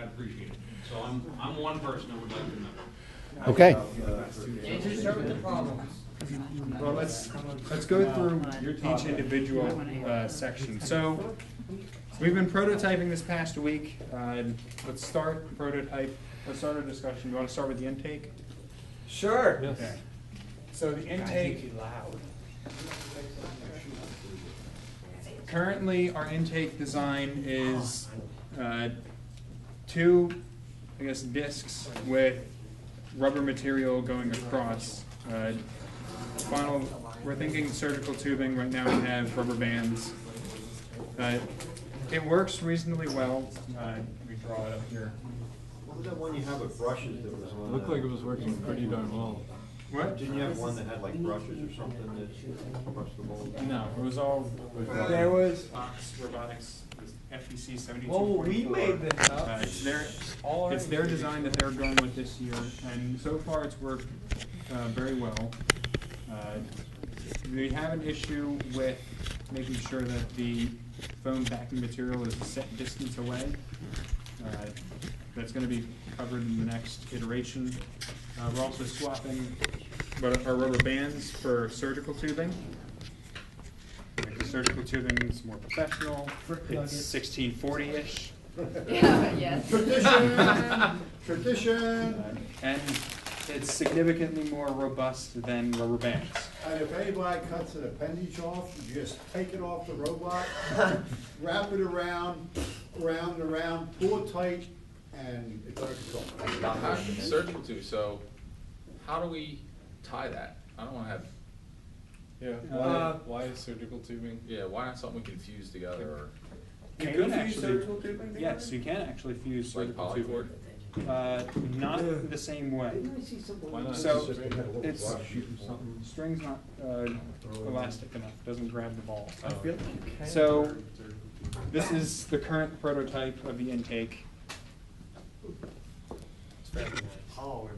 I'd appreciate it. So I'm one person that would like to know. Okay. Well, let's go through each individual section. So we've been prototyping this past week. Let's start prototype. Let's start our discussion. You want to start with the intake? Sure. Yes. Okay. So the intake. Currently, our intake design is two, I guess, discs with rubber material going across. We're thinking surgical tubing. Right now, we have rubber bands. It works reasonably well. We draw it up here. What was that one you have with brushes that was on? Looked like it was working pretty darn well. What? Didn't you have one that had like brushes or something that brushed the ball? No, it was all. There was Fox Robotics, FTC 7244. Oh, we made this up. It's their design that they're going with this year, and so far it's worked very well. We have an issue with making sure that the foam backing material is a set distance away. That's going to be covered in the next iteration. We're also swapping our rubber bands for surgical tubing. The surgical tubing is more professional. It's 1640-ish. Yeah, yes. Tradition. And it's significantly more robust than rubber bands. And if anybody cuts an appendage off, you just take it off the robot, wrap it around, pull it tight, and it's under control. Now, how surgical too, so how do we tie that? I don't wanna have, Yeah, why is surgical tubing? yeah, why not something we can fuse together or You Can could you fuse actually, surgical tubing? yes, you can actually fuse like surgical polycord? tubing. Not the same way. Why not So, just it's, string's not elastic enough, doesn't grab the ball. I feel like you can. So, this is the current prototype of the intake. Oh,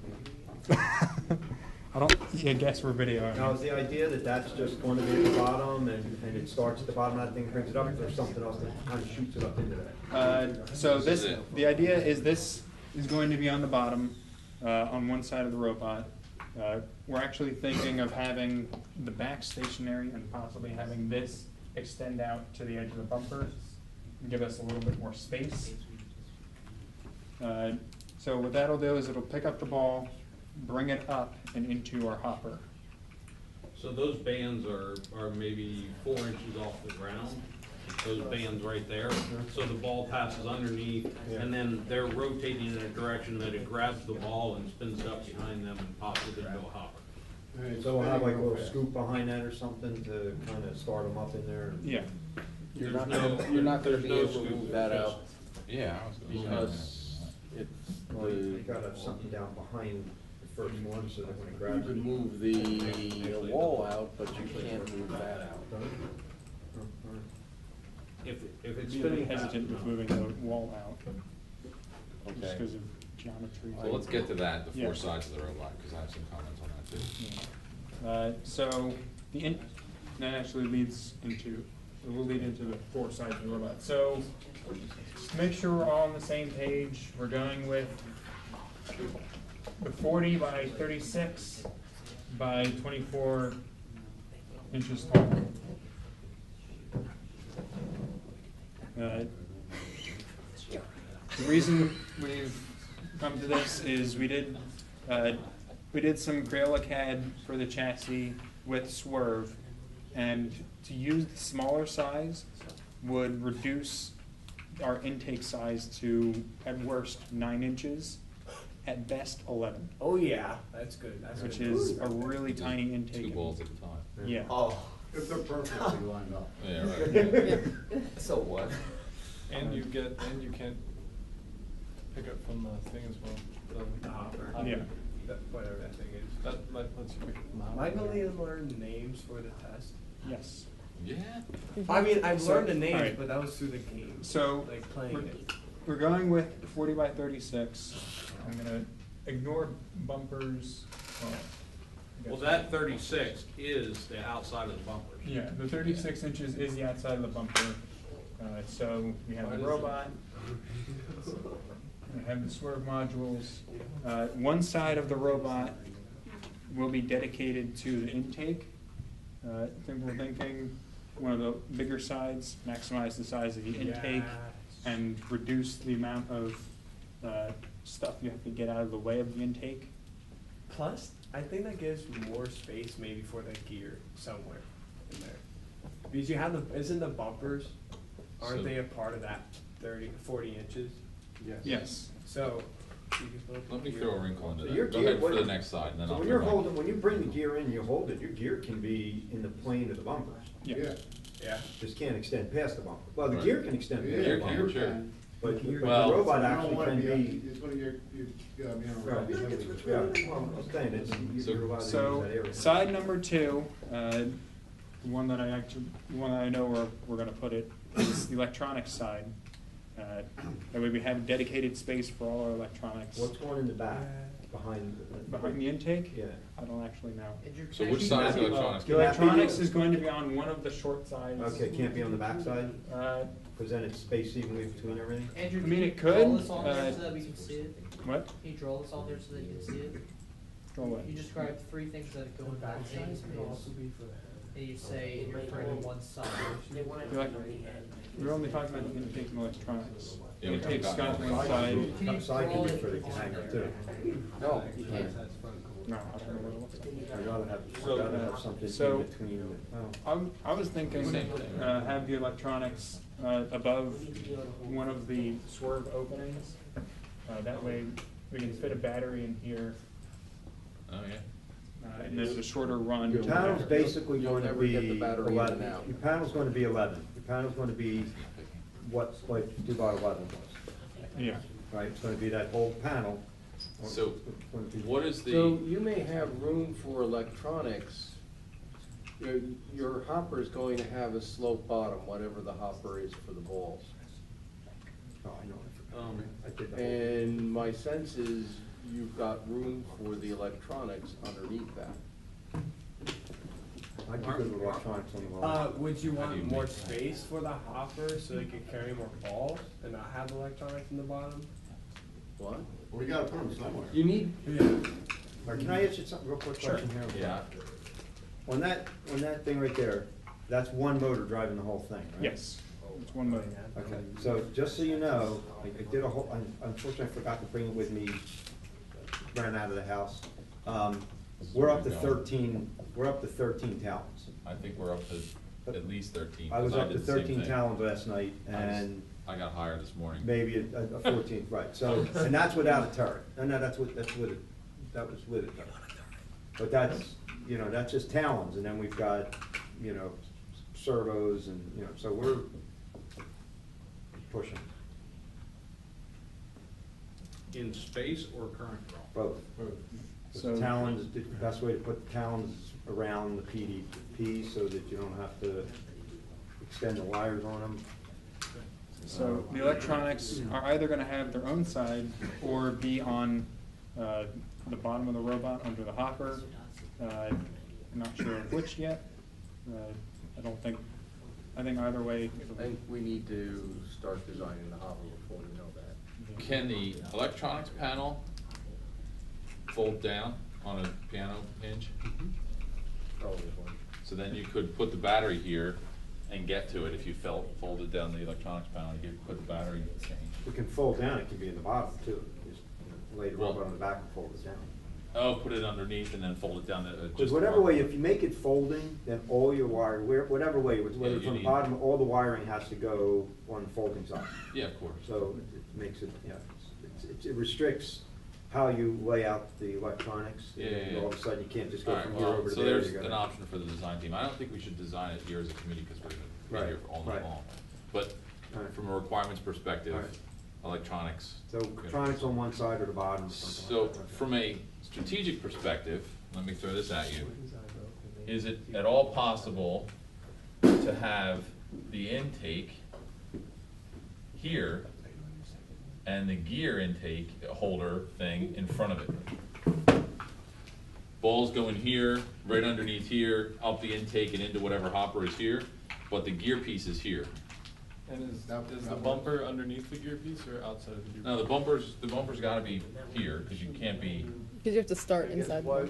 I guess we're videoing. Now, is the idea that that's just going to be at the bottom and it starts at the bottom of that thing, brings it up, or there's something else that kind of shoots it up into that? So the idea is this is going to be on the bottom, on one side of the robot. We're actually thinking of having the back stationary and possibly having this extend out to the edge of the bumper and give us a little bit more space. So what that'll do is it'll pick up the ball, bring it up and into our hopper. So those bands are maybe 4 inches off the ground, those bands right there. So the ball passes underneath, and then they're rotating in a direction that it grabs the ball and spins up behind them and pops it into a hopper. All right, so we'll have like a little scoop behind that or something to kind of start them up in there. Yeah. You're There's not gonna there's be no able to scoop, move that it's out Yeah, I was gonna say. because it's Well, you the, gotta have something down behind the first one so that when it you grabs can it. move the wall out, but you can't move that out. If it's Be a bit spinning hesitant with moving the wall out, just Okay. because of geometry. So let's get to that, the Yeah. 4 sides of the robot, because I have some comments on that too. So that actually leads into, it will lead into the 4 sides of the robot. So to make sure we're all on the same page, we're going with the 40 by 36 by 24 inches tall. The reason we've come to this is we did some Crayola CAD for the chassis with swerve, and to use the smaller size would reduce our intake size to, at worst, 9 inches, at best 11, Oh, yeah, that's good. That's which good. is a really tiny intake. 2 balls at a time. Yeah. Oh. If they're perfectly lined up. Yeah, right. So what? And you can't pick up from the thing as well. The hopper. Yeah. Whatever that thing is. That lets you pick up from the Am I gonna need to learn names for the test? Yes. Yeah. I mean, I've So, learned the names, alright. but that was through the game. So Like playing it. we're going with 40 by 36. I'm gonna ignore bumpers. Well, that 36 is the outside of the bumper. Yeah, the 36 inches is the outside of the bumper. So we have the robot. have the swerve modules. One side of the robot will be dedicated to the intake. I think we're thinking one of the bigger sides, maximize the size of the intake and reduce the amount of stuff you have to get out of the way of the intake. Plus, I think that gives more space maybe for the gear somewhere in there. Because you have isn't the bumpers, aren't So- they a part of that 40 inches? Yes. So, you can put Let me gear- throw a wrinkle into So that. your Go gear- ahead for the what- next slide, and then So I'll when you're move on. holding, when you bring the gear in, you hold it, your gear can be in the plane of the bumpers. Yeah. Yeah. Just can't extend past the bumper. Well, the Right. gear can extend Yeah, past Gear the can, bumper, sure. but the Well- robot You don't actually wanna can be, be. it's gonna, you're, Right. Yeah, well, I'm saying, you're allowed to use So, that area. side number 2, the one that the one that I know we're gonna put it, is the electronics side. That way we have dedicated space for all our electronics. What's going in the back, behind? Behind the intake? Yeah. I don't actually know. So which side is the electronics? The electronics is going to be on one of the short sides. Okay, can't be on the back side, Uh, because then it's space evenly between everything? Andrew, I can mean, you it draw could, this on there so that we can see it? what? Can you draw this on there so that you can see it? Draw what? You described 3 things that go into that same space, and you say you're referring to one side. We're only talking about the intake and electronics. Yeah, we Intake's talked got about one side. Can you Side can be draw for the it? hanger too. No, you can't. No, I don't know what it looks like. I'd rather have something So- in between, oh. I was thinking, Same thing. have the electronics, above one of the swerve openings. That way we can fit a battery in here, Oh, yeah. and there's a shorter run. Your panel's basically You'll going to never be get the battery in 11. and out. Your panel's going to be 11. Your panel's going to be what, like 2x11 was, Yeah. right? It's going to be that whole panel. So what is So the, you may have room for electronics. Your hopper is going to have a slope bottom, whatever the hopper is for the balls. Oh, I know. I did the whole. And my sense is you've got room for the electronics underneath that. I do good with electronics on the wall. Would you How do you want more make that? space for the hopper so they could carry more balls and not have electronics in the bottom? What? We gotta put them somewhere. You need, Or can I ask you something, real quick question here? yeah, On that thing right there, that's one motor driving the whole thing, right? Yes, it's one motor. Okay, so just so you know, I did a whole, unfortunately I forgot to bring it with me, ran out of the house. We're up to 13, we're up to 13 talons. I think we're up to at least 13. I was 'cause up to did the same 13 thing. talons last night, and I got hired this morning. maybe a 14th, right, so, and that's without a turret. No, that's with it, that was with it. But that's, you know, that's just talons, and then we've got, you know, servos and, you know, so we're pushing In space or current draw? both. So- The talons, the best way to put the talons around the PDP so that you don't have to extend the wires on them. So the electronics are either gonna have their own side or be on, the bottom of the robot under the hopper. I'm not sure of which yet. I think either way. I think we need to start designing the hopper before we know that. Can the electronics panel fold down on a piano hinge? Probably one. So then you could put the battery here and get to it if you folded down the electronics panel, you could put the battery in the change. It can fold down, it can be in the bottom too. Just, you know, lay the Well- robot on the back and fold it down. Oh, put it underneath and then fold it down to Because just. whatever way, if you make it folding, then all your wire, whatever way, whether Yeah, it's you on the need- bottom, all the wiring has to go on the folding side. Yeah, of course. So it makes it, yeah, it restricts how you lay out the electronics. Yeah. All of a sudden, you can't just go All right, from here well, over to so there. there's You an gotta- option for the design team. I don't think we should design it here as a committee because we're gonna be Right, here for all night right. long. But Right. from a requirements perspective, Right. electronics. So electronics on one side or the bottom. something So like that. from a strategic perspective, let me throw this at you. Is it at all possible to have the intake here and the gear intake holder thing in front of it? Balls go in here, right underneath here, up the intake and into whatever hopper is here, but the gear piece is here. And is That- the that bumper underneath the gear piece or outside of the gear? No, the bumper's gotta be here, cause you can't be, Because you have to start I guess inside. what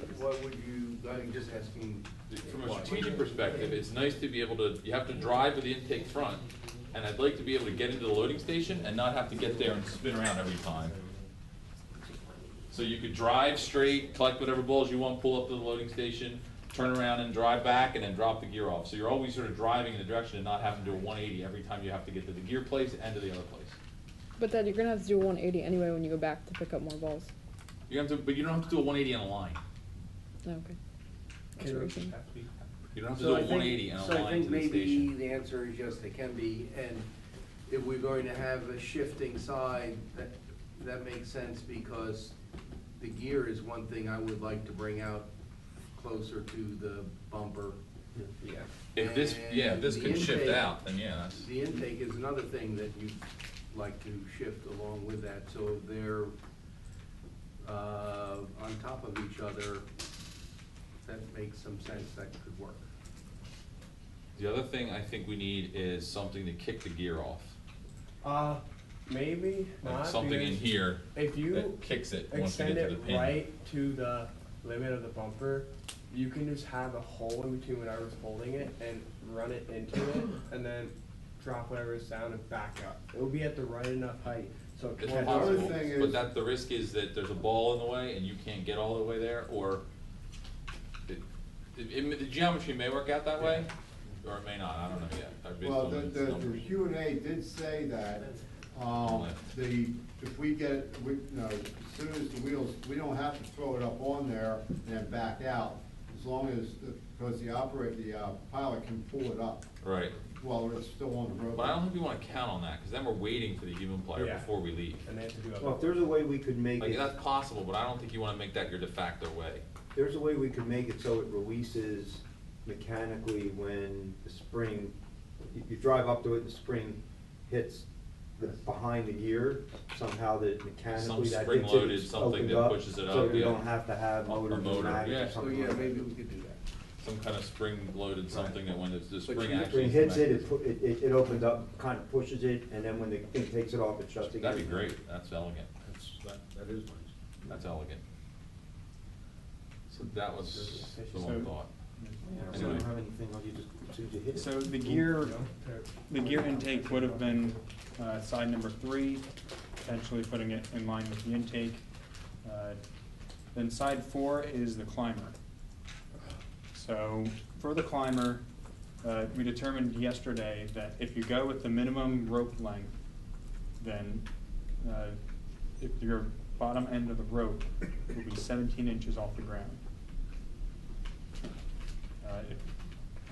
would you, I'm just asking. from a strategic perspective, it's nice to be able to, you have to drive with the intake front. And I'd like to be able to get into the loading station and not have to get there and spin around every time. So you could drive straight, collect whatever balls you want, pull up to the loading station, turn around and drive back, and then drop the gear off. So you're always sort of driving in the direction and not having to do a 180 every time you have to get to the gear place and to the other place. But Dad, you're gonna have to do a 180 anyway when you go back to pick up more balls. You have to, but you don't have to do a 180 on a line. Oh, okay. Can That's what it you're saying. have to be- You don't have to So do I a think- 180 on a So I line think to the maybe station. the answer is yes, they can be, and if we're going to have a shifting side, that makes sense, because the gear is one thing I would like to bring out closer to the bumper. Yeah. If this, yeah, if this And could the shift intake- out, then yeah, that's, The intake is another thing that you'd like to shift along with that, so they're, on top of each other. That makes some sense, that could work. the other thing I think we need is something to kick the gear off. Maybe Like not. something in because here If you that kicks it once we extend get to the it pin. right to the limit of the bumper, you can just have a hole in between whatever's holding it and run it into it, and then drop whatever's down and back up. It will be at the right enough height, so it It's can't. Well, the other possible, thing but is- that, the risk is that there's a ball in the way and you can't get all the way there, or the geometry may work out that way, or it may not, I don't know yet. I've been Well, doing the these numbers. Q and A did say that, if we get, as soon as the wheels, we don't have to throw it up on there and then back out, as long as, because the pilot can pull it up Right, while it's still on the road. but I don't think we wanna count on that, cause then we're waiting for the human player Yeah. before we leave. And they have to do Well, if there's a way we could make Like, it, that's possible, but I don't think you wanna make that your de facto way. there's a way we could make it so it releases mechanically when the spring, you drive up to it, the spring hits behind the gear, somehow that mechanically that hits it, spring-loaded it's something opened that up, pushes it so up, you yeah. don't have to have A motor motor, pneumatics yeah. or So something yeah, like maybe that. we could do that. Some kind of spring-loaded something that when the But spring you- actually. Spring hits it, it opens up, kind of pushes it, and then when the thing takes it off, it shuts again. That'd be great, that's elegant, That is nice. that's elegant. So that was the So- one thought. So you don't have anything on you, just, as soon as you hit it. So the gear intake would have been, side number 3, potentially putting it in line with the intake. Then side 4 is the climber. So for the climber, we determined yesterday that if you go with the minimum rope length, then, if your bottom end of the rope will be 17 inches off the ground.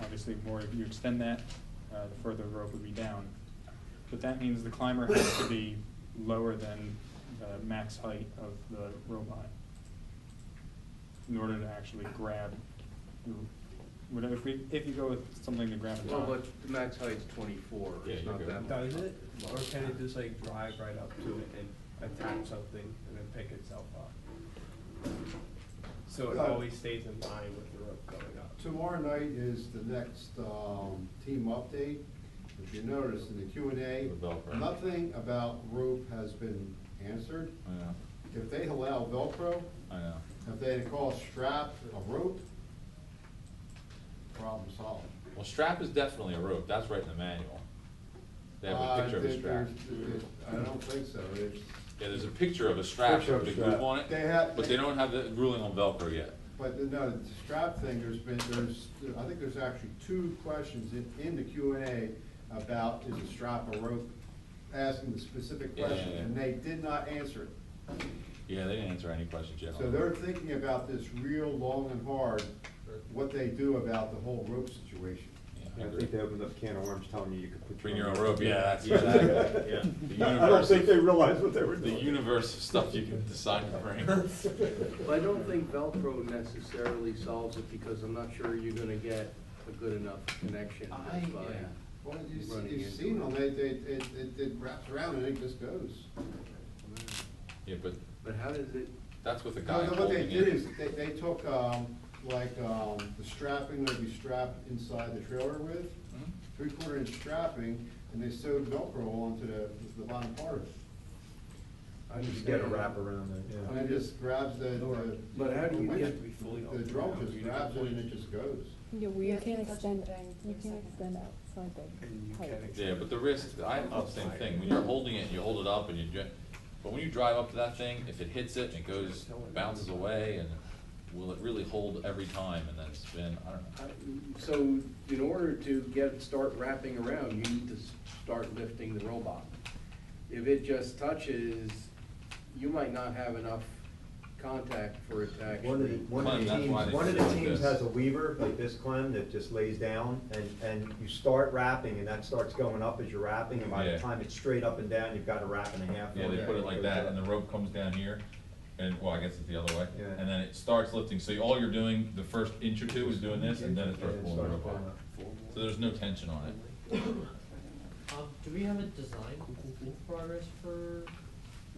Obviously, more if you extend that, the further the rope would be down. But that means the climber has to be lower than the max height of the robot in order to actually grab, whatever, if you go with something to grab a Well, top. but the max height's 24, Yeah, it's you're not good. that much. Does it? Or can it just like drive right up to it and attach something and then pick itself up? So it always stays in line with the rope going up. Tomorrow night is the next, team update. If you notice in the Q and A, The Velcro. nothing about rope has been answered. I know, If they allow Velcro, I know. if they call strap a rope, problem solved. Well, strap is definitely a rope, that's right in the manual. They have a picture of a strap. I don't think so. It's, Yeah, there's a picture of a strap Picture of with a a big strap. loop on it, They have- but they don't have the ruling on Velcro yet. but no, the strap thing, I think there's actually 2 questions in the Q and A about is a strap a rope, asking the specific Yeah, question, yeah, yeah. and they did not answer it. Yeah, they didn't answer any questions yet. So they're thinking about this real long and hard, what they do about the whole rope situation. Yeah, I agree. think they opened up a can of worms telling you could put Bring your own rope, yeah, that's Yeah. exactly, yeah. The I don't universe think of- they realized what they were The doing. universe of stuff you can decide to bring. But I don't think Velcro necessarily solves it, because I'm not sure you're gonna get a good enough connection just by. Well, Running you've into seen it. them, it wraps around and it just goes. Yeah, but But how does it, that's with the guy No, what they holding did it. is, they took, the strapping that we strapped inside the trailer with, Mhm. 3/4 inch strapping, and they sewed Velcro onto the bottom part of it. I just get a wrap around it, And it just grabs the. But how do you winch. get- The drum just grabs it and it just goes. Yeah, well, you can't extend, you can't extend outside And you the height. can't ex- Yeah, but the risk, I have the same thing, when you're holding it, you hold it up and but when you drive up to that thing, if it hits it and it goes, bounces away, and will it really hold every time and then spin, I don't know. So in order to start wrapping around, you need to start lifting the robot. If it just touches, you might not have enough contact for it to actually. Clem, that's why they One of did the it like teams this. has a weaver, like this Clem, that just lays down, and you start wrapping, and that starts going up as you're wrapping, and by the Yeah. time it's straight up and down, you've got a wrap and a half. Yeah, on they put it like goes that, up. and the rope comes down here, and, well, I guess it's the other way. Yeah. And then it starts lifting, so all you're doing, the first inch or two is doing this, and then it starts And it pulling the starts rope pulling up. up. So there's no tension on it. Do we have a design progress for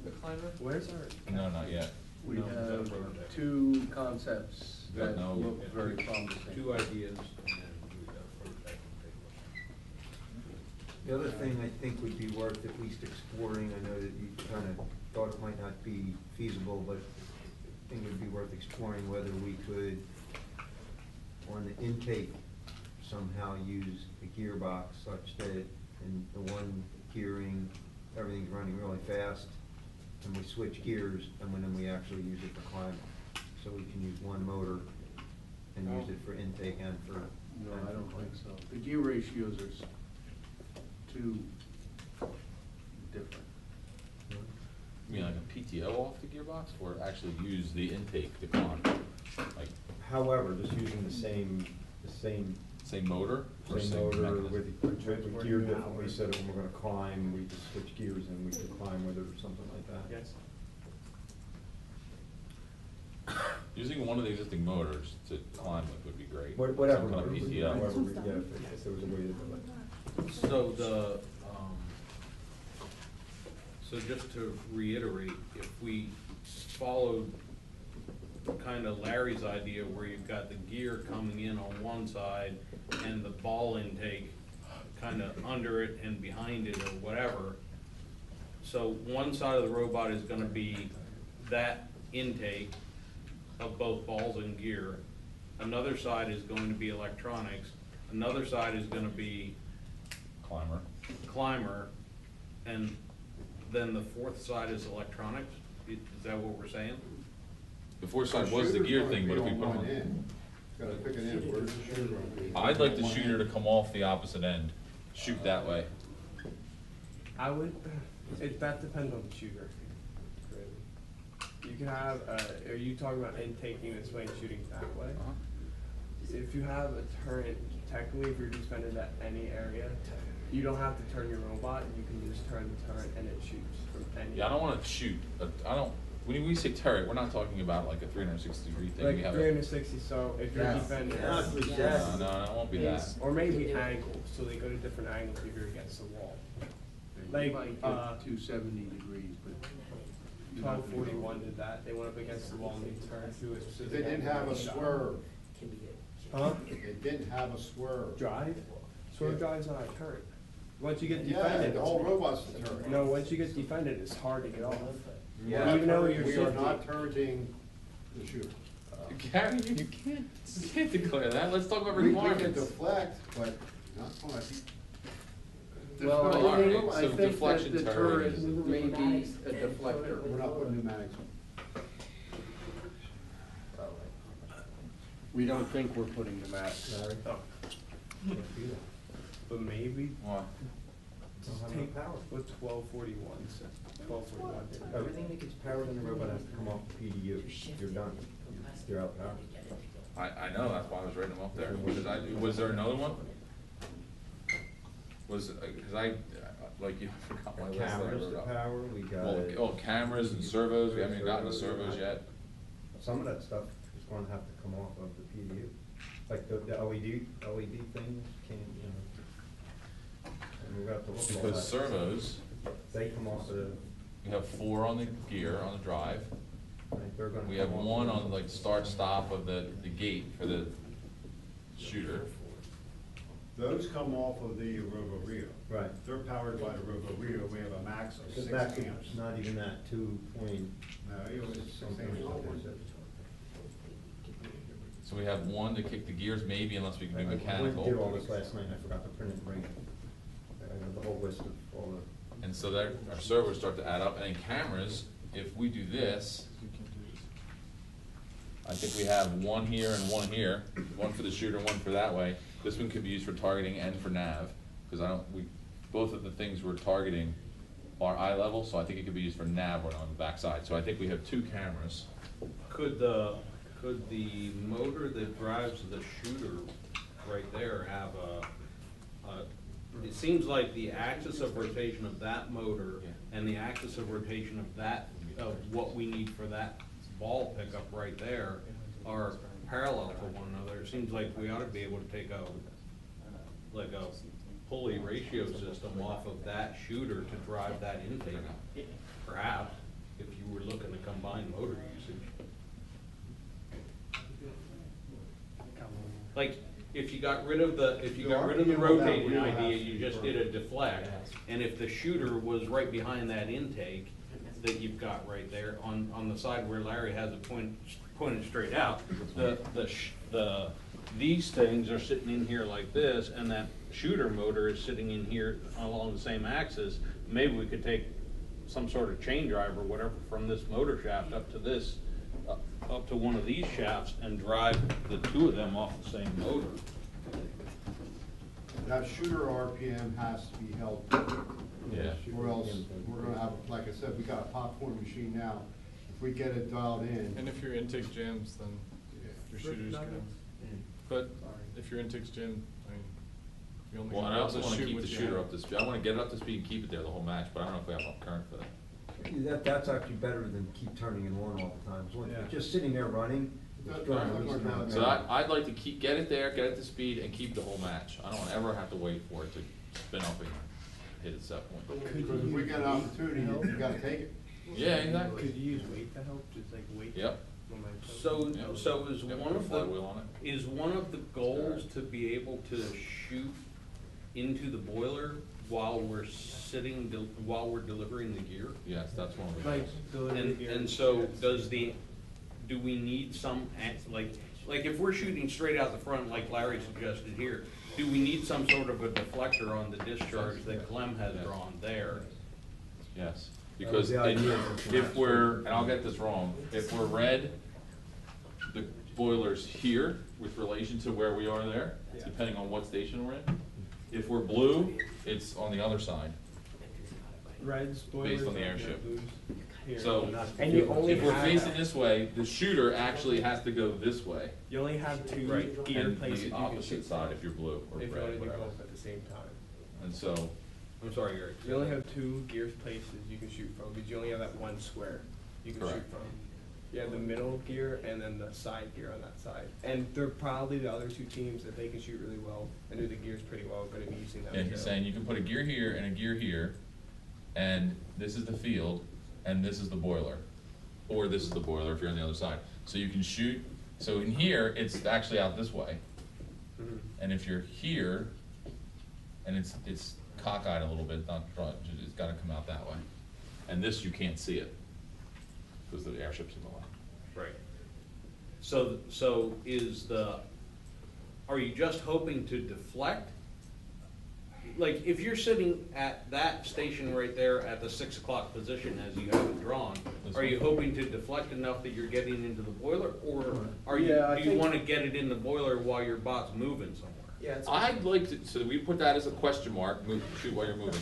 the climber? Where's our? No, not yet. We No. have two concepts that No. look very promising. Two ideas, and then we got a prototype. The other thing I think would be worth at least exploring, I know that you kind of thought it might not be feasible, but I think it would be worth exploring whether we could, on the intake, somehow use a gearbox such that in the one gearing, everything's running really fast, and we switch gears, and then we actually use it for climbing. So we can use one motor and use it for intake and for. No, I don't think so. The gear ratios are too different. You mean like a PTO off the gearbox, or actually use the intake to climb? Like, However, just using the same motor? Or same motor mechanism? with gear differently, so that when we're gonna climb, we just switch gears and we can climb with it or something like that. Yes. Using one of the existing motors to climb with would be great. Whatever. Some kind of motor, PTO. however we- Yeah, if there was a way to do it. So so just to reiterate, if we followed kind of Larry's idea where you've got the gear coming in on one side and the ball intake kind of under it and behind it or whatever. So one side of the robot is gonna be that intake of both balls and gear. Another side is going to be electronics. Another side is gonna be climber, and then the fourth side is electronics? Is that what we're saying? The fourth side was the gear thing, but if we put them on. Gotta pick an end, where's the shooter gonna be? I'd like the shooter to come off the opposite end, shoot that way. I would, that depends on the shooter, really. You can have, are you talking about intaking this way and shooting that way? Uh-huh. If you have a turret, technically, if you're suspended at any area, you don't have to turn your robot, you can just turn the turret and it shoots from any. Yeah, I don't wanna shoot, when we say turret, we're not talking about like a 360-degree thing. Like We have 360, so if you're defending. No, it won't be that. Or maybe angles, so they go to different angles if you're against the wall. Like, You might get 270 degrees, but. 1241 did that, they went up against the wall and they turned to a specific. They didn't have a swerve, Huh? they didn't have a swerve. Drive? Swerve drive's not a turret. Once you get Yeah, defended. the whole robot's a turret. No, once you get defended, it's hard to get off. We're not Even though turret- you're We are shifting. not turreting the shooter. Gary, you can't declare that, let's talk about We can requirements. deflect, but not much. Well, All I right, think so that deflection the turret turret is- may be a deflector. We're not putting pneumatics on. We don't think we're putting them out. Larry? Oh. But maybe, Why? Don't have take, enough power. with 1241, 1241 did that. Everything that gets powered in the robot has to come off the PDU. You're done. You're out power. I know, that's why I was writing them up there. Was there another one? Cause like, you forgot my list that I Cameras wrote to up. power, we Well, got, cameras and servos, we haven't even gotten to servos yet. some of that stuff is gonna have to come off of the PDU. Like the LED things can't, you know. And we got to look at all that. Because servos, They come off of the, we have 4 on the gear, on the drive. right, they're gonna. We have come off 1 of on like start stop of the gate for the shooter. Those come off of the Robo-Rio. Right. They're powered by the Robo-Rio. We have a max of The 6 back is amps. not even that, 2 point. No, it was 6 amps. So we have one to kick the gears, maybe, unless we can do I mechanical. did all this last night, I forgot to print it and bring it. I have the whole list of all the. And so that, our servers start to add up, and then cameras, if we do this, I think we have one here and one here, one for the shooter, one for that way. This one could be used for targeting and for nav, because both of the things we're targeting are eye level, so I think it could be used for nav on the backside. So I think we have 2 cameras. Could the motor that drives the shooter right there have it seems like the axis of rotation of that motor and the axis of rotation of what we need for that ball pickup right there are parallel to one another. It seems like we ought to be able to take a pulley ratio system off of that shooter to drive that intake, perhaps, if you were looking to combine motor usage. Like, if you got rid of the rotating idea, you just did a deflect, and if the shooter was right behind that intake that you've got right there on the side where Larry has it pointed straight out, these things are sitting in here like this, and that shooter motor is sitting in here along the same axis. Maybe we could take some sort of chain drive or whatever from this motor shaft up to this, up to one of these shafts and drive the 2 of them off the same motor. That shooter RPM has to be held, Yeah. or else we're gonna have, like I said, we got a popcorn machine now. If we get it dialed in, And if your intake jams, then your shooter's gonna, but if your intake's jammed, I mean, you only. Well, and I also wanna shoot keep what the you shooter have. up to speed. I wanna get it up to speed and keep it there the whole match, but I don't know if we have enough current for that. That's actually better than keep turning it on all the time. So if it's just sitting there running, it's drawing the least amount of So energy. I'd like to get it there, get it to speed, and keep the whole match. I don't wanna ever have to wait for it to spin up and hit its set point. because if we get an opportunity, you gotta take it. Yeah, exactly. Could you use weight to help, just like weight? Yep. momentum? So Yep. is Yep, one of flywheel on the, is one of the goals to be able to shoot into the boiler while we're while we're delivering the gear? Yes, that's one of the Like, goals. delivery gear. And so do we need some, like if we're shooting straight out the front like Larry suggested here, do we need some sort of a deflector on the discharge that Clem has drawn there? Yes, because the idea. if we're, and I'll get this wrong, if we're red, the boiler's here with relation to where we are there, depending on what station we're in. If we're blue, it's on the other side. Reds, boilers. Based on the and airship. blues here. So, And you only if we're have, facing this way, the shooter actually has to go this way. you only have 2 Right. gear And places the you can opposite shoot side from if you're blue or if you red, wanna do whatever. both at the same time. And so, I'm sorry, Gary. You only have 2 gear places you can shoot from, because you only have that one square you can shoot Correct. from. You have the middle gear and then the side gear on that side. And they're probably the other 2 teams that they can shoot really well and do the gears pretty well, gonna be using them. yeah, he's too. saying you can put a gear here and a gear here, and this is the field, and this is the boiler. Or this is the boiler if you're on the other side. So you can shoot, so in here, it's actually out this way. Mhm. And if you're here, and it's cockeyed a little bit, not front, it's gotta come out that way. And this, you can't see it, because the airship's in the way. Right. So are you just hoping to deflect? Like, if you're sitting at that station right there at the 6 o'clock position as you have it drawn, This are you one? hoping to deflect enough that you're getting into the boiler? Or are you, Yeah, I do you think- wanna get it in the boiler while your bot's moving somewhere? Yeah, it's. I'd like to, so we put that as a question mark, shoot while you're moving.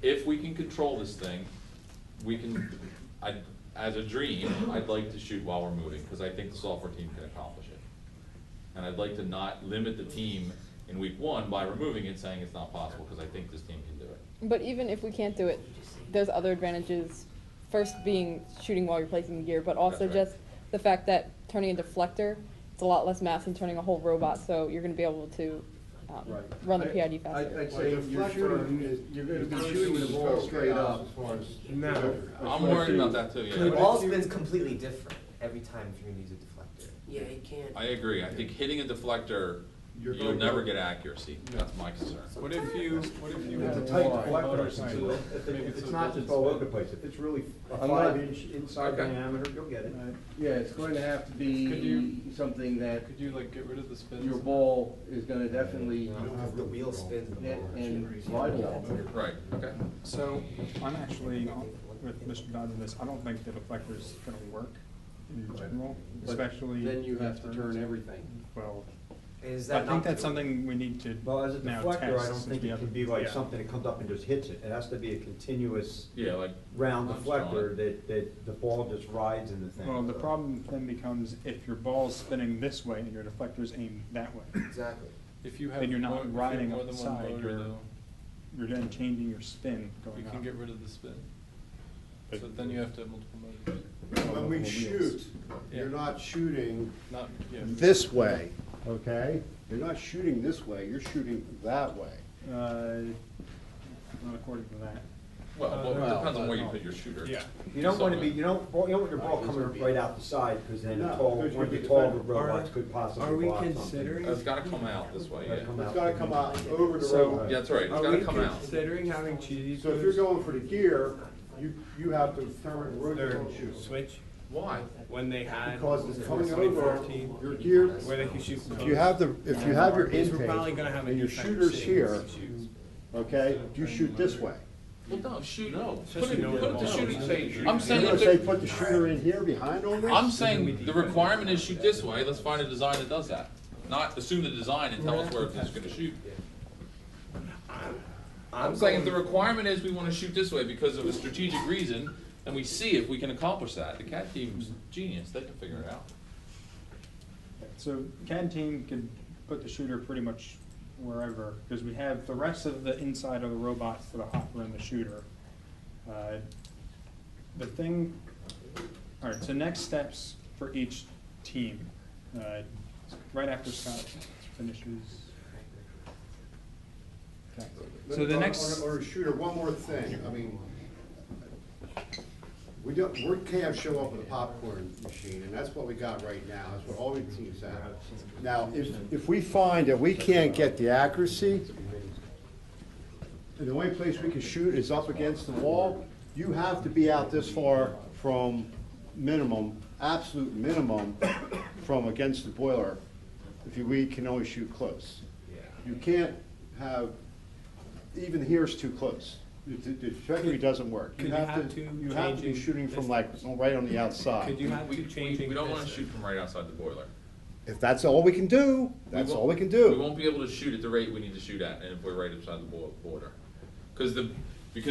If we can control this thing, we can, as a dream, I'd like to shoot while we're moving, because I think the software team can accomplish it. And I'd like to not limit the team in week 1 by removing it, saying it's not possible, because I think this team can do it. But even if we can't do it, there's other advantages. First being shooting while you're placing the gear, but also That's right. just the fact that turning a deflector, it's a lot less mass than turning a whole robot, so you're gonna be able to run the PID faster. I'd say you're shooting, you're gonna be shooting the ball straight up. As far as. No. I'm worried about that too, The yeah. ball spin's completely different every time if you're gonna use a deflector. Yeah, you can't. I agree, I think hitting a deflector you'll never get accuracy, that's my concern. What if you It's have a tight more deflector, outside? Maybe it's a not just built-in all over spin. the place, if it's really a Unless- 5-inch inside Okay. diameter, you'll get it. Yeah, it's going to have to Could be you- something that Could you like get rid of the spins? your ball is gonna definitely You don't have The to- wheel spins the hit ball. and slide it. Right, okay. So, I'm actually, with Mr. Dodds on this, I don't think the deflector's gonna work in general, But especially. Then you have to in turn turns. everything. Well, Is I that think not? that's something we need to Well, as a now deflector, test. I don't since think we it have- can be like yeah. something that comes up and just hits it. It has to be a continuous Yeah, like. round Punch deflector on. that the ball just rides in the thing. Well, the problem then becomes if your ball's spinning this way and your deflector's aimed that way, Exactly. If you have then you're more- not if you have riding more up the than one side, motor, you're, though, you're then changing your spin going you up. can get rid of the spin. So then you have to have multiple motors. When we Multiple wheels. shoot, you're not shooting Not, yeah. this way, okay? You're not shooting this way, you're shooting that way. Not according to that. Well, well, it depends on where you put your shooter. Yeah. You don't want to be, you don't want your ball coming right out the side, because then No, the tall, because one of you're the taller defending. robots could possibly Are we block something. considering, It's gotta come out this way, Gotta yeah. come It's out. gotta come out over the So- roadway. Yeah, that's right, it's are gotta we come out. considering having cheesy So if you're going for the gear, you have to determine where you're their gonna shoot. switch Why? when they had Because it's coming over, 2014, your gear, where they could shoot. if you have your Because intake, we're probably gonna have a and your defender shooter's sitting here, where he shoots. okay, you shoot this way. Well, no, shoot, put Especially it, knowing put it the to ball. shooting stage. I'm You're saying, gonna if say the- put the shooter in here behind all this? I'm saying the requirement is shoot this way, let's find a design that does that. Not assume the design and tell us where it's gonna shoot. I'm saying the requirement is we wanna shoot this way because of a strategic reason, and we see if we can accomplish that. The CAD team's genius, they can figure it out. So CAD team could put the shooter pretty much wherever, because we have the rest of the inside of the robot for the hopper and the shooter. The thing, all right, so next steps for each team. Right after Scott finishes. Okay. So the next. Or shooter, one more thing, I mean, we can't show up with a popcorn machine, and that's what we got right now, that's what all the teams have. Now, if we find that we can't get the accuracy, and the only place we can shoot is up against the wall, you have to be out this far from minimum, absolute minimum, from against the boiler, we can only shoot close. You can't have, even here's too close. The trajectory doesn't work. Could you have to You have to be changing shooting from like, right on the outside. Could you have We, to change? we don't wanna shoot from right outside the boiler. If that's all we can do, that's all we can We do. won't be able to shoot at the rate we need to shoot at, and if we're right outside the border. Because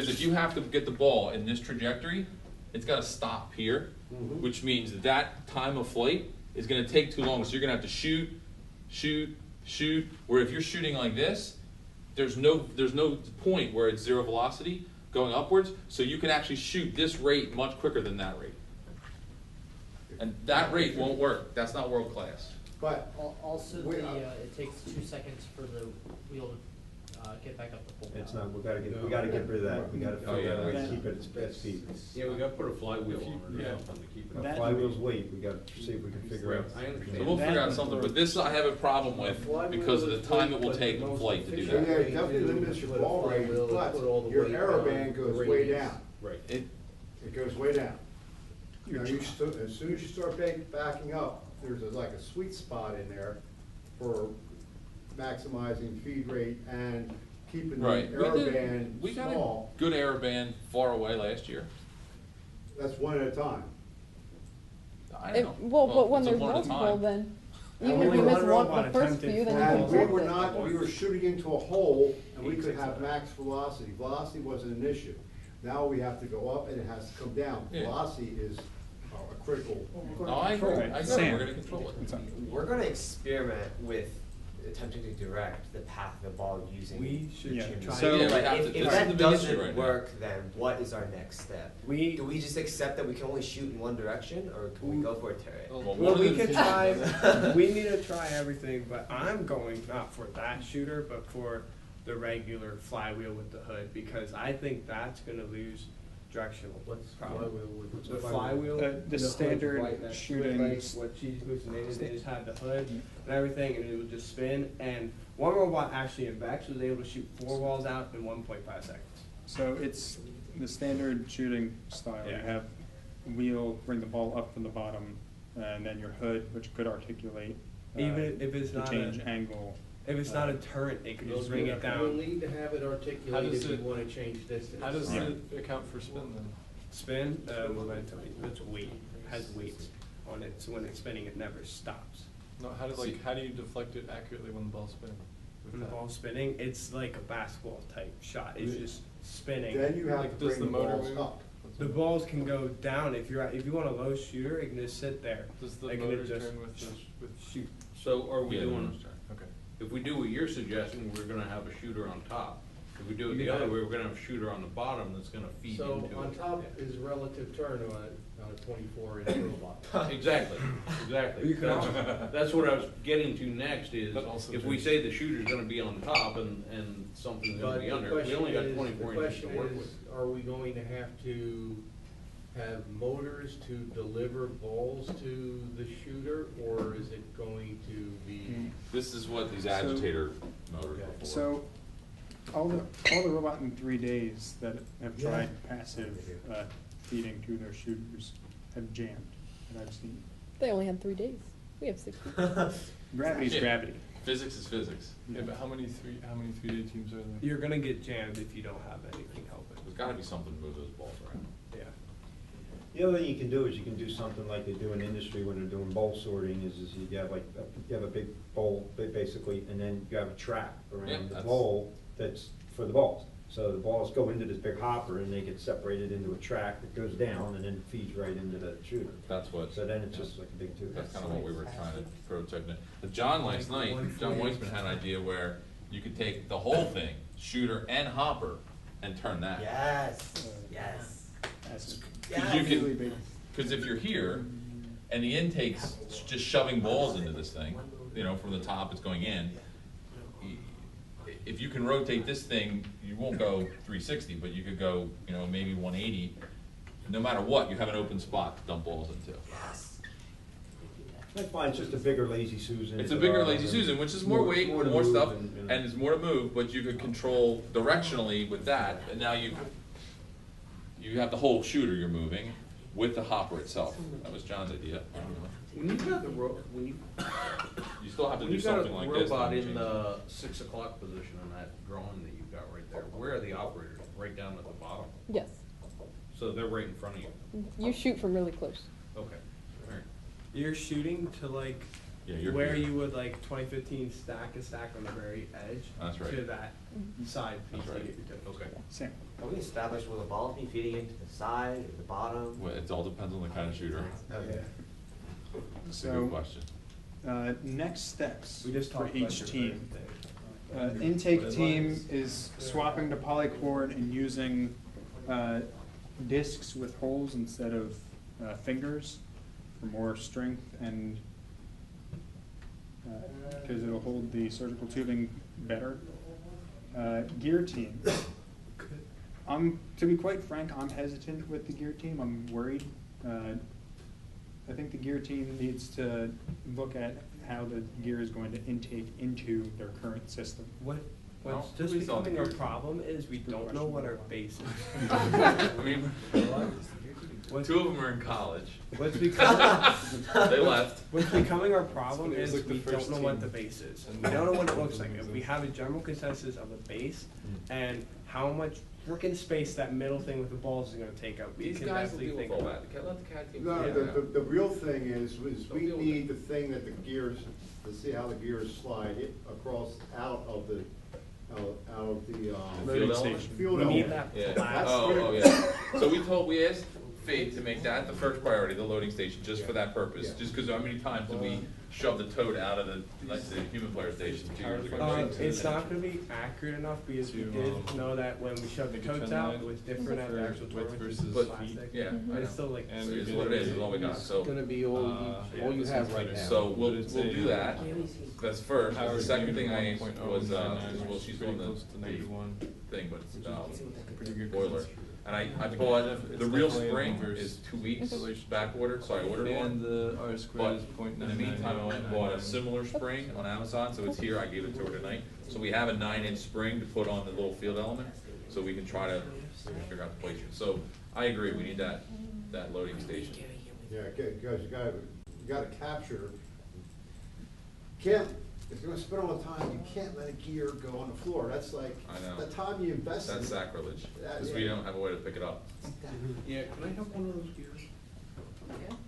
if you have to get the ball in this trajectory, it's gotta stop here, which means that time of flight is gonna take too long, so you're gonna have to shoot, where if you're shooting like this, there's no point where it's zero velocity going upwards, so you can actually shoot this rate much quicker than that rate. And that rate won't work, that's not world class. But, Also, Wait, it takes 2 seconds for the wheel to, get back up to full power. It's not, we gotta get rid of that, we gotta Oh, figure out yeah. a way to keep it at speed. Yeah, we gotta put a flywheel on it or Yeah. something to keep it. That- Flywheel's weight, we gotta see if we can figure out. I So understand. we'll figure out something, but this I have a problem with because of the time it will take in flight to do yeah, that. it definitely limits your ball rate, but your error band goes way down. Right. It goes way down. You know, as soon as you start backing up, there's like a sweet spot in there for maximizing feed rate and keeping the Right, error band we got a small. good error band far away last year. That's one at a time. I If, don't know. well, but when it's a there's one at a multiple, time. then, And even if we you were miss one one, robot the first attempted few, then you And can we flip were it. not, we were shooting into a hole, and we could have max velocity. Velocity wasn't an issue. Now we have to go up, and it has to come down. Yeah. Velocity is a critical. No, I agree, Right. I agree, Sam. we're gonna control it. It's on- We're gonna experiment with attempting to direct the path of the ball using. We should Yeah. try. So- Yeah, we But have if, to, if this is the that big issue doesn't right now. work, then what is our next step? Do we just accept that we can only shoot in one direction, or can we go for a turret? Well, Well, one we of the- could try, we need to try everything, but I'm going not for that shooter, but for the regular flywheel with the hood, because I think that's gonna lose directional. What's problem. flywheel with? The flywheel. The hood's standard right next to it, shooting like what she's hallucinated, they just had the hood and everything, and it would just spin. And one robot actually in Vex was able to shoot 4 balls out in 1.5 seconds. So it's the standard shooting style. You Yeah. have wheel, bring the ball up from the bottom, and then your hood, which could articulate. Even if it's to not change a- angle. If it's not a turret, it could just bring it You'll down. need to have it How articulated does if you it- wanna change distance. How does Yeah. it account for spin then? Spin, momentum, it's weight, has weight on it, so when it's spinning, it never stops. No, how do you deflect it accurately when the ball's spinning? with When the that? ball's spinning, it's like a basketball type shot, it's just spinning. Then you have Like, to does bring the the motor balls move? up. The balls can go down if if you want a low shooter, it can just sit there. Does the It can motor just turn with shoot. So are we Yeah, the doing, motor's turn. Okay. if we do what you're suggesting, we're gonna have a shooter on top. If we do it You the can other have- way, we're gonna have a shooter on the bottom that's gonna feed So into on it. top is relative turn on a 24-inch robot. Exactly, exactly. You can also- That's what I was getting to next is, But also if we turns- say the shooter's gonna be on top and something's gonna But be the under, we question only got is, 24 the inches to question work is, with. are we going to have to have motors to deliver balls to the shooter, or is it going to be? This is what these agitator motors are for. So, all the robot in 3 days that have tried passive feeding to their shooters have jammed, that I've seen. They only had 3 days. We have 60. Gravity's Yeah. gravity. Physics is physics. Yeah, but how many 3-day teams are there? You're gonna get jammed if you don't have anything helping. There's gotta be something to move those balls around. Yeah. The other thing you can do is you can do something like they do in industry when they're doing bowl sorting, is you have like, you have a big bowl, basically, and then you have a track Yeah, around the that's- bowl that's for the balls. So the balls go into this big hopper and they get separated into a track that goes down and then feeds right into the shooter. That's what. So then it's just like a big tube. That's kind of what we were trying to prototype. But John last night, John Weissman had an idea where you could take the whole thing, shooter and hopper, and turn that. Yes, yes. Passive. Cause you Really can, big. cause if you're here, and the intake's just shoving balls into this thing, you know, from the top, it's going in. If you can rotate this thing, you won't go 360, but you could go, you know, maybe 180. No matter what, you have an open spot to dump balls into. That's fine, it's just a bigger Lazy Susan. It's a bigger Lazy Susan, which is more weight, to more move stuff, and- and it's more to move, but you could control directionally with that, and now you have the whole shooter you're moving with the hopper itself. That was John's idea. I don't know. When you've got the when You still have to do you've got something a like this. robot then in change it. the 6 o'clock position on that drawing that you've got right there, where are the operators? Right down at the bottom? Yes. So they're right in front of you? You shoot from really close. Okay, all right. You're shooting to like Yeah, you're where here. you would like 2015 stack a stack on the very edge. That's right. To that side piece. That's right. that you're doing. Okay. Same. Are we established will the balls be feeding into the side or the bottom? Well, it all depends on the kind of shooter. Okay. That's a So- good question. Next steps We just for talked about each different team. things. Intake team is swapping to polycord and using discs with holes instead of fingers for more strength and because it'll hold the surgical tubing better. Gear team. To be quite frank, I'm hesitant with the gear team. I'm worried. I think the gear team needs to look at how the gear is going to intake into their current system. What's Well, just we saw the becoming a gear. problem is we don't know what our base is. I mean, two of them are in college. What's becoming, They left. what's becoming our problem It was is like the we first don't know what team. the base is. We don't know what it looks like. If we have a general consensus of a base and how much freaking space that middle thing with the balls is gonna take up, we These can guys will definitely deal with think all about that. it. Let the cat team. No, figure it out. the real thing is we deal with need the thing that the gears, to see how the gears slide it across out of the Field Loading element? station. field We need element. that Yeah. blast. Oh, yeah. So we asked Fate to make that the first priority, the loading station, just for that purpose. Yeah. Just because how many times did we shove the toad out of the human player station 2 years ago? It's not gonna be accurate enough because we To, did know that when we shoved the make a totes trend out, line it was different at the for actual width tournament. versus But feet. Yeah, But it's still like. And it's what it is, it's all we got, so. It's gonna be all you this have is right better. now. So we'll But it's do a- that, that's first. The Power second thing I unit asked was, 1.099, well, which she's is pretty doing close to the -1. thing, but, Pretty good. boiler. And I bought, the real spring is 2 weeks back ordered, so I ordered And one. the R But squared is in the meantime, I went and bought a similar spring on Amazon, so it's here, I gave it to her tonight. So we have a 9-inch spring to put on the little field element, so we can try to figure out the placement. So I agree, we need that loading station. Yeah, because you gotta capture, can't, if you're gonna spend all the time, you can't let a gear go on the floor, that's like, I know. the time you invest in That's it. sacrilege, because we don't have a way to pick it up. Yeah, can I have one of those gears?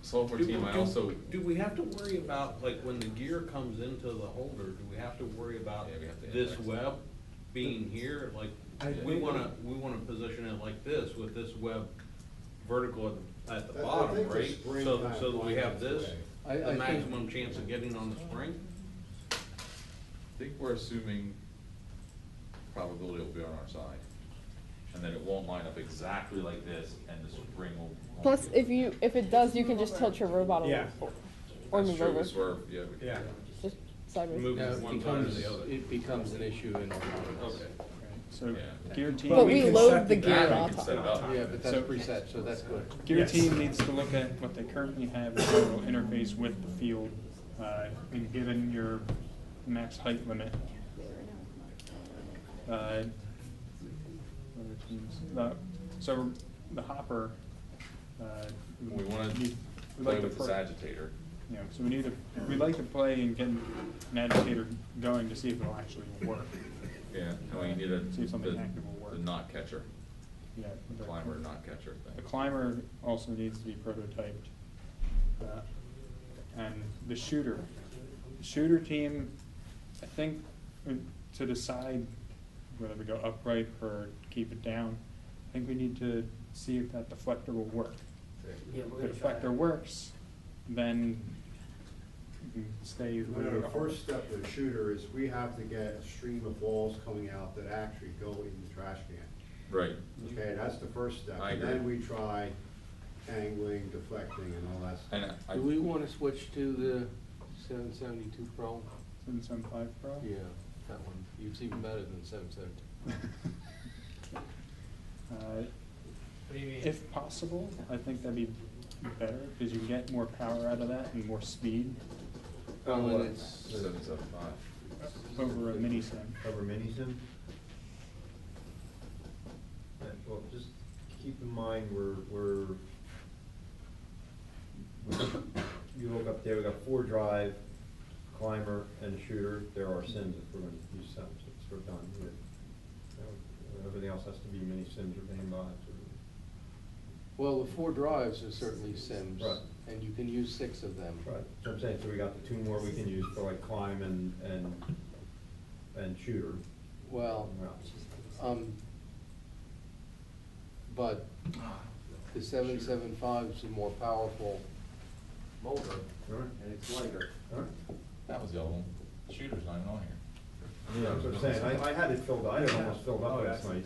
Software team, I also, Do we have to worry about, like, when the gear comes into the holder, do we have to worry about Yeah, we have to this index it. web being here? Like, we wanna position it like this, with this web vertical at the I bottom, think the right? spring So kind of that we have lines this, the way. the maximum chance of getting on the spring? I think we're assuming probability will be on our side. And then it won't line up exactly like this, and the spring will. won't Plus, be- if it does, you can just tilt your robot a Yeah. little, or That's move true, over, we swerve, yeah. we- Yeah. just sideways. Move Now, it one side or the other. it becomes an issue in autonomous. Okay. So Yeah. gear team. But we can load set the the gear That on we can set it top. up. Yeah, but that's So- preset, so that's good. Gear Yes. team needs to look at what they currently have as how it'll interface with the field, and given your max height limit. Other teams, so the hopper, We wanna we'd play like to with this agitator. you know, so we'd like to play and get an agitator going to see if it'll actually work. Yeah, and we need a, See if something the active will work. knot catcher, Yeah, the climber knot catcher The thing. climber also needs to be prototyped. And the shooter team, I think, to decide whether we go upright or keep it down, I think we need to see if that deflector will work. If the deflector works, then we can stay. The first step of the shooter is we have to get a stream of balls coming out that actually go in the trash can. Right, Okay, that's the first step. I And agree. then we try angling, deflecting, and all that stuff. and I, Do we wanna switch to the 772 Pro? 775 Pro? Yeah, that one. It's even better than 772. What do you mean? If possible, I think that'd be better, because you can get more power out of that and more speed Well, what? and it's, 775. over a mini sim. Over mini sim? Well, just keep in mind, you look up there, we got 4-drive, climber, and a shooter. There are sims if we're gonna use sims, it's, we're done. Everything else has to be mini sims or game bots or. well, the 4 drives are certainly sims. Right. And you can use 6 of them. Right, so I'm saying, so we got the 2 more we can use for like climb and shooter. Well, but the 775 is a more powerful motor, Alright. and it's lighter. Alright. That was the other one. Shooter's not even on here. Yeah, that's what I'm saying, I had it filled, I had it almost filled up last night.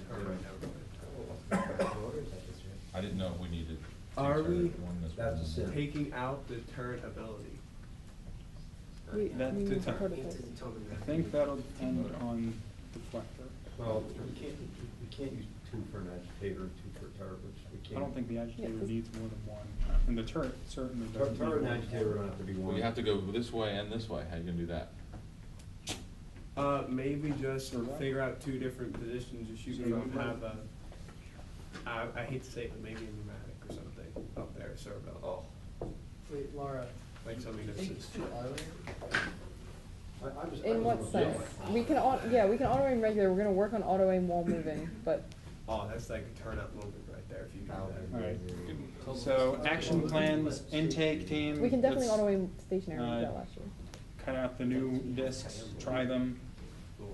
I didn't know if we needed. Are two we- turret, one this That's one. a sim. Taking out the turret ability. That- We need the- to prototype. I think that'll depend on deflector. Well, we can't use 2 for an agitator, 2 for a turret, which we can't. I don't think the agitator Yeah, 'cause- needs more than one, and the turret certainly doesn't. Turret and need one. agitator don't have to be one. Well, you have to go this way and this way, how you gonna do that? Maybe just Servo? figure out 2 different positions to shoot Servo. from, have a, I hate to say it, but maybe a pneumatic or something up there, servo. Oh. Wait, Laura, Like something I that's think just. it's too early. I was In what sense? We can we can auto aim regular, we're gonna work on auto aim while moving, but Oh, that's like a turn up movement right there if you do that. Alright, so action plans, intake team. we can definitely let's auto aim stationary, we did that uh, last year. Cut out the new discs, try them.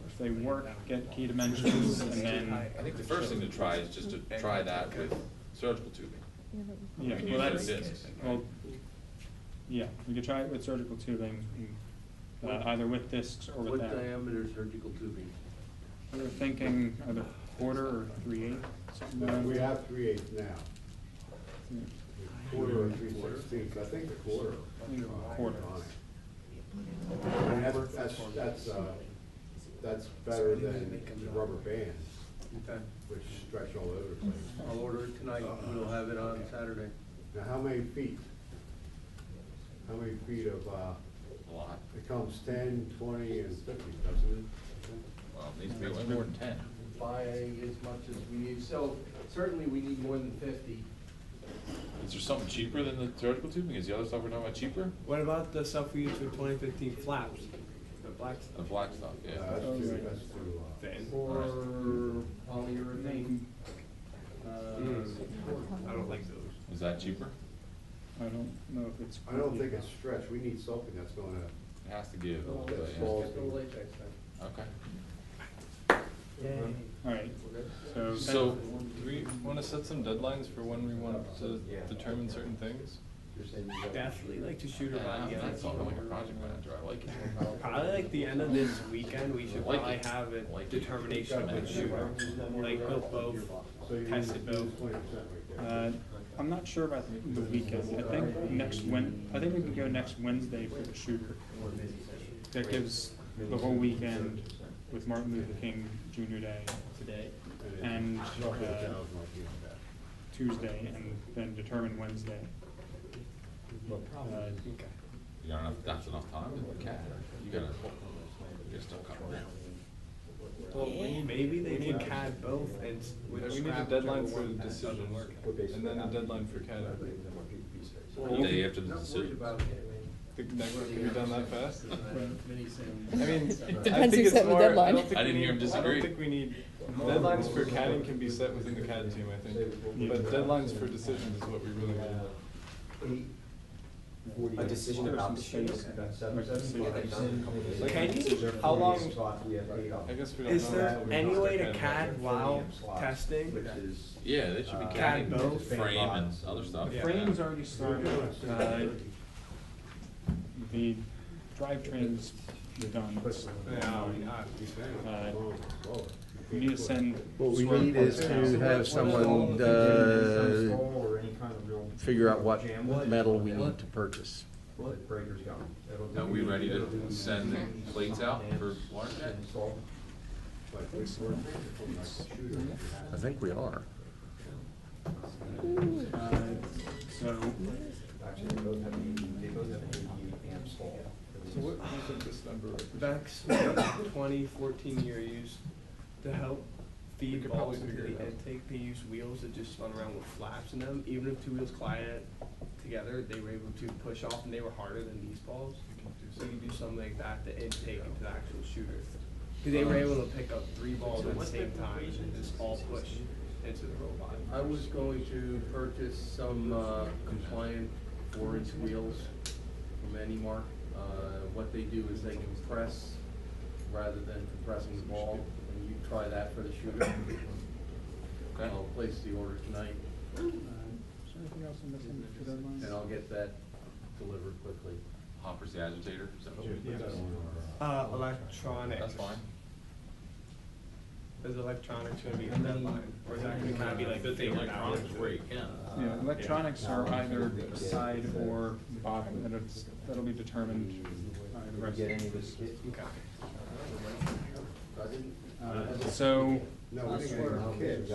If they work, get key dimensions, and then, I think the first thing to try is just to try that with surgical tubing. Yeah, that was- yeah, We can well, use that's, those discs. well, yeah, we could try it with surgical tubing, either with discs or What without. diameter surgical tubing? We were thinking either quarter or 3/8, something Now, like we that. have 3/8 now. Yeah. Quarter or 3/16, I think the quarter. I think quarter. On it. And that's better than the rubber band. Okay. which stretch all over the place. I'll order it tonight, we'll have it on Saturday. Now, how many feet? How many feet of, A lot. it comes 10, 20, and 50, doesn't it? Well, it needs to be way more than 10. Buying as much as we need, so certainly we need more than 50. Is there something cheaper than the surgical tubing? Is the other stuff we're talking about cheaper? What about the stuff we used for 2015 flaps? The black stuff? The black stuff, yeah. That's too, Thin. Or polyurethane. I don't like those. Is that cheaper? I don't know if it's. I don't think it's stretch, we need something that's gonna, It has to give a little bit, That's yeah. small. Get the latex then. Okay. All right, so. So, do we wanna set some deadlines for when we want to determine certain things? Definitely like to shoot her by the end. That's all like a project manager, I like it. Probably like the end of this weekend, we should Like probably it. have a Like it. determination of which shooter, like built both, so you tested lose both. 20% right there. I'm not sure about the weekend. I think I think we can go next Wednesday for the shooter. That gives the whole weekend with Martin Luther King Jr. Day today and Roughly 1,000 like you said. Tuesday, and then determine Wednesday. You got enough, that's enough time to look at. You gotta, you're still covering it. Well, maybe they can CAD both and with Yeah, we need a scrap deadline whichever for one the that decision, doesn't work. and then a deadline for CAD. The day after the decision. Think that can be done that fast? Mini sim. I mean, I Depends think who it's set the more, deadline. don't think I didn't we hear him need- I disagree. don't think we need, deadlines for CADing can be set within the CAD team, I think. But deadlines for decisions is what we really need. A decision about the shooting. Can you, how long, I guess we don't know. is there until we any start way to CADing. CAD while testing? Yeah, they should be CAD CADing both. frame and other stuff. Yeah. Frame's already started. The drivetrain's done. We need to send. What we swerve need is parts to out. have someone, figure out what metal we need to purchase. Are we ready to send the plates out for waterjet? I think we are. So, So what do you think this number represents? Beck's 2014 year used to help We feed could balls probably into figure the it out. intake. They used wheels that just spun around with flaps in them. Even if two wheels collided together, they were able to push off, and they were harder than these balls. So you can do something like that to intake into the actual shooter. Because they were able to pick up 3 balls at the same time and just all push into the robot. I was going to purchase some compliant 4-inch wheels from Anymark. What they do is they compress rather than compressing the ball, and you try that for the shooter. Okay. I'll place the order tonight, is there anything else I'm missing for deadlines? and I'll get that delivered quickly. Hopper's the agitator, is that what you Electronics. That's fine. Is electronics gonna be the deadline, or is that gonna kind of be like Fit the figured out? electronics where you can. Yeah, electronics are either side or bottom, and that'll be determined by the rest of this. Okay. So, No, we didn't get our kids,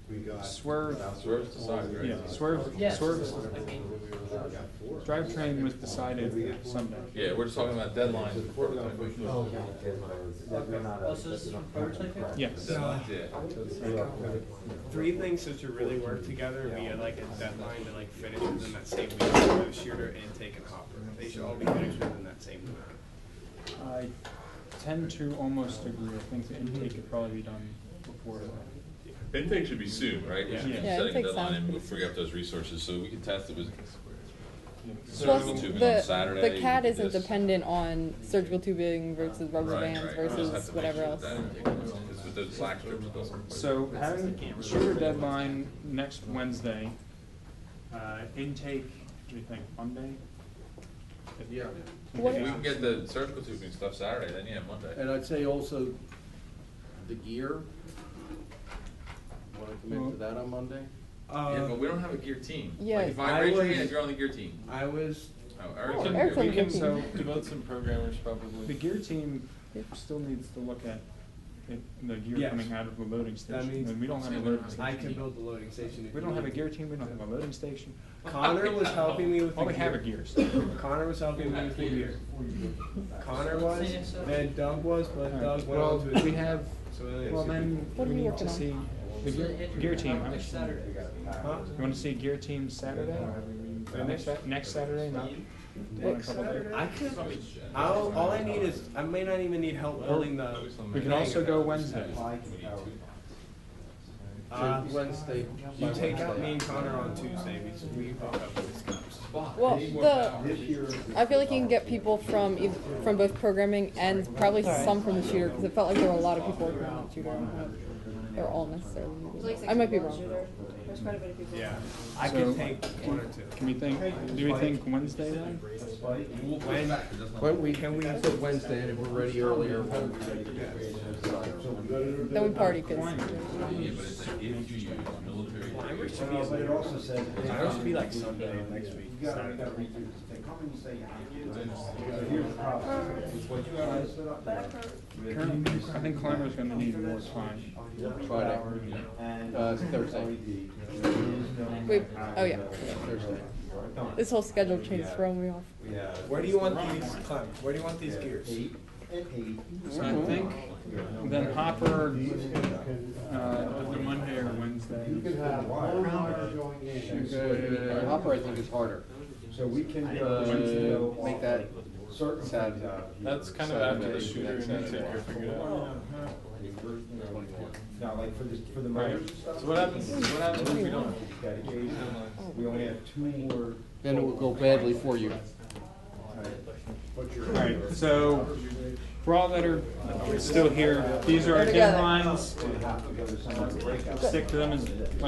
we got. Swerve, Swerve's the side, right? yeah, Swerve, Yes. Swerve's I mean, drivetrain was decided Sunday. Yeah, we're just talking about deadlines. oh, so this is from prototype here? Yes. Deadlines, yeah. 3 things that should really work together via like a deadline to like finish within that same week for the shooter, intake, and hopper. They should all be finished within that same week. I tend to almost agree. I think the intake could probably be done before that. Intake should be soon, right? We should be Yeah. setting a intake deadline sounds and we'll pretty figure out those resources, so we can test it with Plus, surgical tubing on Saturday. the CAD we isn't do this. dependent on surgical tubing versus rubber Right, bands right. We just have versus to make whatever sure else. that intake goes on, 'cause with those slack strips, it doesn't. So having shooter deadline next Wednesday, intake, what do you think, Monday? Yeah. What- If we can get the surgical tubing stuff Saturday, then yeah, Monday. And I'd say also the gear. Want to commit to that on Monday? Yeah, but we don't have a gear team. Yeah. Like, if I raise your I hand, was- if you're on the gear team. I was, Oh, Eric's Eric's on We the can team. so devote some programmers probably. The gear team still needs to look at the gear Yes. coming out of the loading That station. means And we don't have a loading station. I can build the loading station if We you don't have a need gear it. team, we don't have a loading station. Connor was helping me with the All we have are gear. gears. Connor was helping me with the gear. Connor was, then Doug was, but Doug went Well, on to his. we have, So we only have well two then, What are we you need working to on? see the gear team. How much- Saturday. Huh? You wanna see gear team Saturday? Next Saturday, not? Next I could, all I need is, I may not even need help building the. We can also go Wednesday. Wednesday. You take out me and Connor on Tuesday, because we both have those gaps. Well, I feel like you can get people from from both programming and probably some from the shooter, because it felt like there were a lot of people working on the shooter. I don't know if they're all necessarily. I might be wrong. There's quite a bit of people. Yeah, I So- can take one or two. Can we think, do we think Wednesday then? When we, can we put Wednesday, and if we're ready earlier? Then we party, because Mine should be, mine should be like Sunday next week. Saturday. I think Clymer's gonna need more time. Friday. Thursday. wait, oh yeah. This whole schedule change is throwing me off. Where do you want these, Clem, where do you want these gears? So I think then Hopper, either Monday or Wednesday. You can have one car going in. Hopper, I think, is harder. So we can Make that certain Saturday. things out. That's kind of after the shooter and then take your figure out. Now, like for the Right. motors and stuff. So what happens if we don't? We only have two more. Then it will go badly for you. Alright, so for all that are still here, these are our Together. deadlines. Stick to them as much